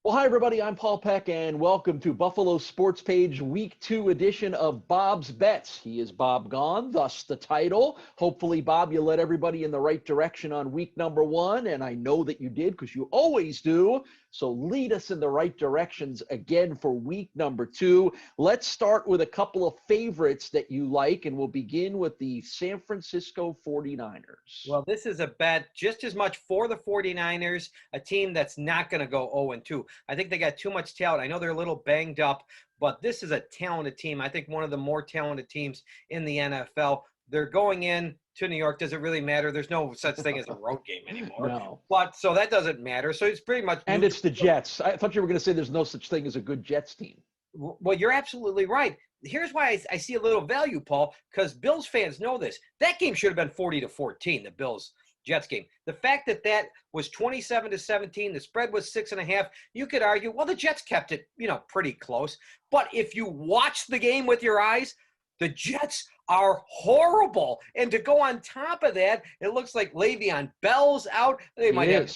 Well, hi, everybody. I'm Paul Peck, and welcome to Buffalo Sports Page Week 2 edition of Bob's Bets. He is Bob Gaughan, thus the title. Hopefully, Bob, you led everybody in the right direction on week number 1, and I know that you did because you always do. So lead us in the right directions again for week number 2. Let's start with a couple of favorites that you like, and we'll begin with the San Francisco 49ers. Well, this is a bet just as much for the 49ers, a team that's not going to go 0-2. I think they got too much talent. I know they're a little banged up, but this is a talented team. I think one of the more talented teams in the NFL. They're going in to New York. Does it really matter? There's no such thing as a road game anymore. No. But so that doesn't matter. So it's pretty much. And it's the Jets. I thought you were going to say there's no such thing as a good Jets team. Well, you're absolutely right. Here's why I see a little value, Paul, because Bills fans know this. That game should have been 40-14, the Bills-Jets game. The fact that that was 27-17, the spread was 6.5, you could argue, well, the Jets kept it, pretty close. But if you watch the game with your eyes, the Jets are horrible. And to go on top of that, it looks like Le'Veon Bell's out. They might have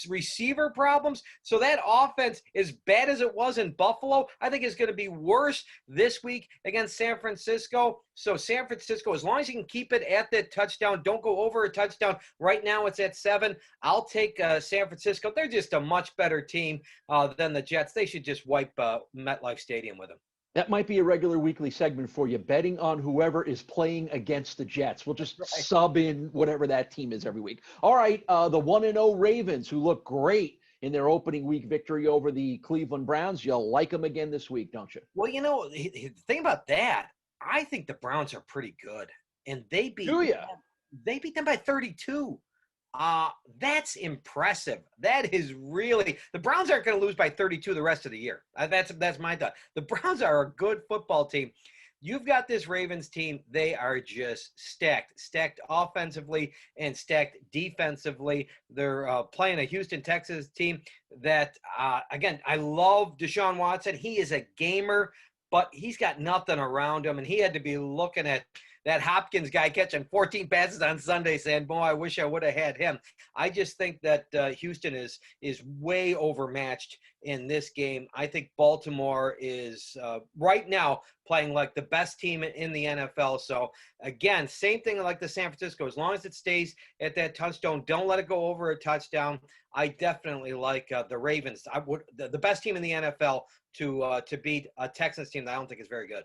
receiver problems. So that offense, as bad as it was in Buffalo, I think is going to be worse this week against San Francisco. So San Francisco, as long as you can keep it at that touchdown, don't go over a touchdown. Right now it's at 7. I'll take San Francisco. They're just a much better team than the Jets. They should just wipe MetLife Stadium with them. That might be a regular weekly segment for you, betting on whoever is playing against the Jets. We'll just sub in whatever that team is every week. All right, the 1-0 Ravens, who look great in their opening week victory over the Cleveland Browns. You'll like them again this week, don't you? Well, the thing about that, I think the Browns are pretty good. And they beat them by 32. That's impressive. That is really – the Browns aren't going to lose by 32 the rest of the year. That's my thought. The Browns are a good football team. You've got this Ravens team. They are just stacked offensively and stacked defensively. They're playing a Houston, Texas team that, again, I love Deshaun Watson. He is a gamer, but he's got nothing around him, and he had to be looking at – that Hopkins guy catching 14 passes on Sunday saying, boy, I wish I would have had him. I just think that Houston is way overmatched in this game. I think Baltimore is right now playing like the best team in the NFL. So, again, same thing like the San Francisco. As long as it stays at that touchdown, don't let it go over a touchdown. I definitely like the Ravens. The best team in the NFL to beat a Texans team that I don't think is very good.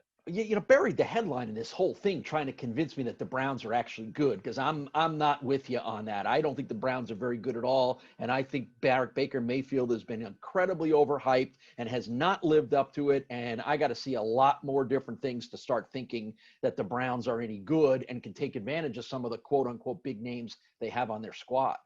Buried the headline in this whole thing trying to convince me that the Browns are actually good, because I'm not with you on that. I don't think the Browns are very good at all, and I think Baker Mayfield has been incredibly overhyped and has not lived up to it, and I got to see a lot more different things to start thinking that the Browns are any good and can take advantage of some of the quote-unquote big names they have on their squad.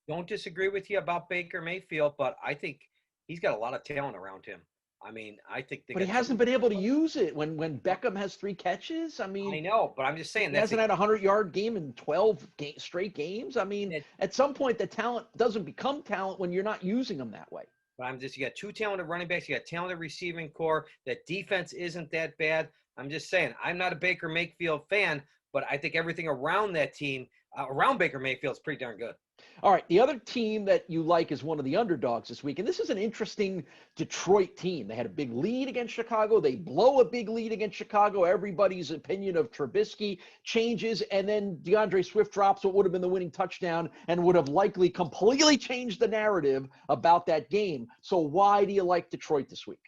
Don't disagree with you about Baker Mayfield, but I think he's got a lot of talent around him. I mean, I think but he hasn't been able to use it when Beckham has 3 catches. I mean, I know, but I'm just saying he hasn't had a 100-yard game in 12 straight games. I mean, at some point, the talent doesn't become talent when you're not using them that way. But you got 2 talented running backs, you got talented receiving core. That defense isn't that bad. I'm just saying, I'm not a Baker Mayfield fan, but I think everything around that team, around Baker Mayfield, is pretty darn good. All right, the other team that you like is one of the underdogs this week, and this is an interesting Detroit team. They had a big lead against Chicago. They blow a big lead against Chicago. Everybody's opinion of Trubisky changes, and then DeAndre Swift drops what would have been the winning touchdown and would have likely completely changed the narrative about that game. So why do you like Detroit this week?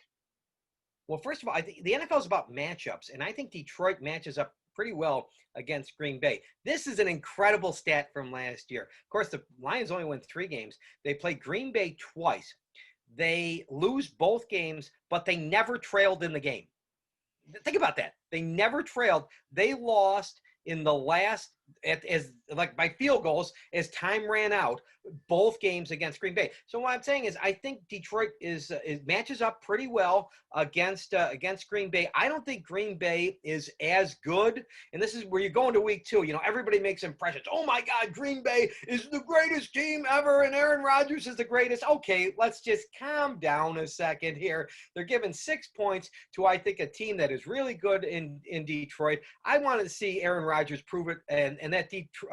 Well, first of all, I think the NFL is about matchups, and I think Detroit matches up pretty well against Green Bay. This is an incredible stat from last year. Of course, the Lions only won 3 games. They played Green Bay twice. They lose both games, but they never trailed in the game. Think about that. They never trailed. They lost in the last, by field goals as time ran out, both games against Green Bay. So what I'm saying is, I think Detroit matches up pretty well against Green Bay. I don't think Green Bay is as good, and this is where you go into week 2. Everybody makes impressions. Oh my God, Green Bay is the greatest team ever, and Aaron Rodgers is the greatest. Okay, let's just calm down a second here. They're giving 6 points to, I think, a team that is really good in Detroit. I want to see Aaron Rodgers prove it, and that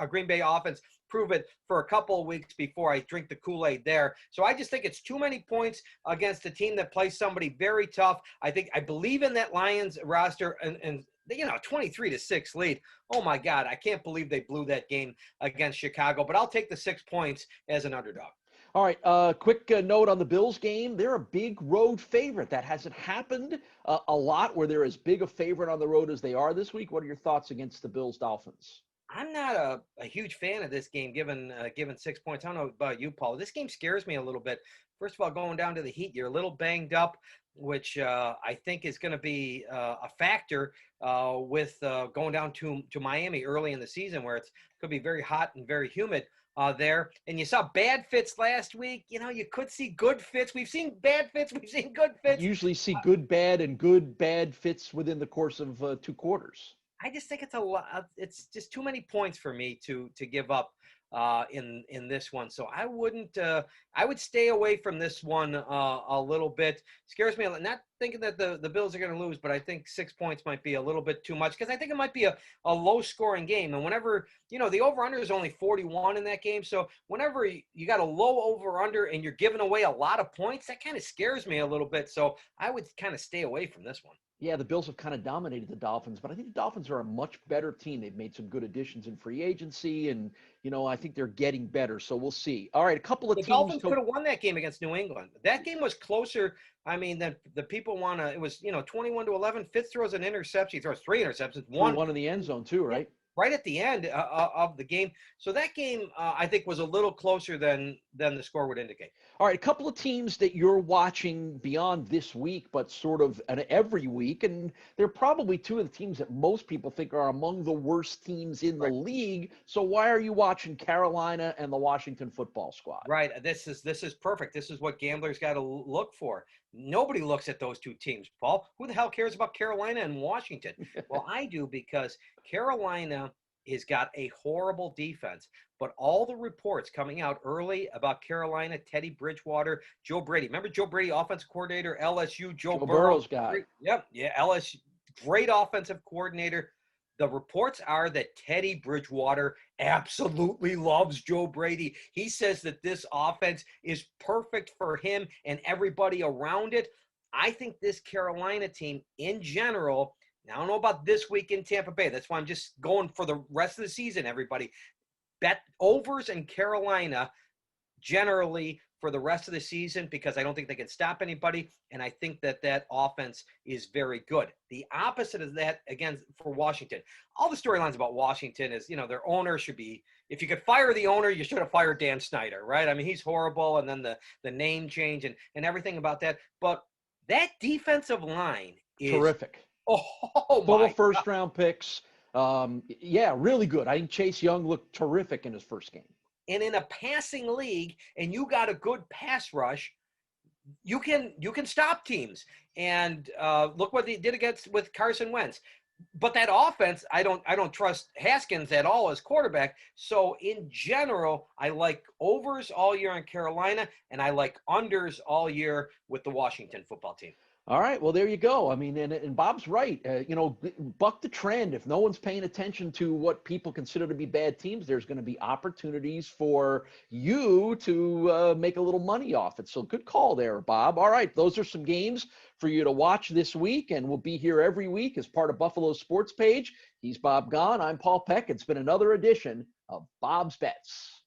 Green Bay offense prove it for a couple of weeks before I drink the Kool-Aid there. So I just think it's too many points against a team that plays somebody very tough. I believe in that Lions roster, and 23-6 lead. Oh my God, I can't believe they blew that game against Chicago, but I'll take the 6 points as an underdog. All right, quick note on the Bills game. They're a big road favorite. That hasn't happened a lot where they're as big a favorite on the road as they are this week. What are your thoughts against the Bills-Dolphins? I'm not a huge fan of this game given 6 points. I don't know about you, Paul. This game scares me a little bit. First of all, going down to the Heat, you're a little banged up, which I think is going to be a factor with going down to Miami early in the season where it's could be very hot and very humid there. And you saw bad fits last week. You could see good fits. We've seen bad fits. We've seen good fits. You usually see good, bad, and good, bad fits within the course of 2 quarters. I just think it's a lot. It's just too many points for me to give up in this one. So I wouldn't. I would stay away from this one a little bit. Scares me. Not thinking that the Bills are going to lose, but I think 6 points might be a little bit too much because I think it might be a low-scoring game. And whenever the over/under is only 41 in that game, so whenever you got a low over/under and you're giving away a lot of points, that kind of scares me a little bit. So I would kind of stay away from this one. Yeah, the Bills have kind of dominated the Dolphins, but I think the Dolphins are a much better team. They've made some good additions in free agency, and, I think they're getting better, so we'll see. All right, a couple of the teams. The Dolphins could have won that game against New England. That game was closer, than the people want to – it was, 21-11. Fitz throws an interception. He throws 3 interceptions. One in the end zone too, right? Right at the end of the game. So that game, I think, was a little closer than the score would indicate. All right, a couple of teams that you're watching beyond this week, but sort of every week, and they're probably 2 of the teams that most people think are among the worst teams in the league. So why are you watching Carolina and the Washington football squad? Right. This is perfect. This is what gamblers got to look for. Nobody looks at those 2 teams, Paul. Who the hell cares about Carolina and Washington? Well, I do because Carolina has got a horrible defense. But all the reports coming out early about Carolina, Teddy Bridgewater, Joe Brady. Remember Joe Brady, offensive coordinator, LSU, Joe Burrow's guy. Yep. Yeah, LSU, great offensive coordinator. The reports are that Teddy Bridgewater absolutely loves Joe Brady. He says that this offense is perfect for him and everybody around it. I think this Carolina team in general, now I don't know about this week in Tampa Bay. That's why I'm just going for the rest of the season, everybody. Bet overs in Carolina generally for the rest of the season because I don't think they can stop anybody, and I think that offense is very good. The opposite of that, again, for Washington. All the storylines about Washington is, their owner should be – if you could fire the owner, you should have fired Dan Snyder, right? I mean, he's horrible, and then the name change and everything about that. But that defensive line is – terrific. Oh, my God. First-round picks. Yeah, really good. I think Chase Young looked terrific in his first game. And in a passing league, and you got a good pass rush, you can stop teams. And look what they did with Carson Wentz. But that offense, I don't trust Haskins at all as quarterback. So in general, I like overs all year in Carolina, and I like unders all year with the Washington football team. All right, well, there you go. I mean, and Bob's right. Buck the trend. If no one's paying attention to what people consider to be bad teams, there's going to be opportunities for you to make a little money off it. So good call there, Bob. All right, those are some games for you to watch this week, and we'll be here every week as part of Buffalo Sports Page. He's Bob Gaughan. I'm Paul Peck. It's been another edition of Bob's Bets.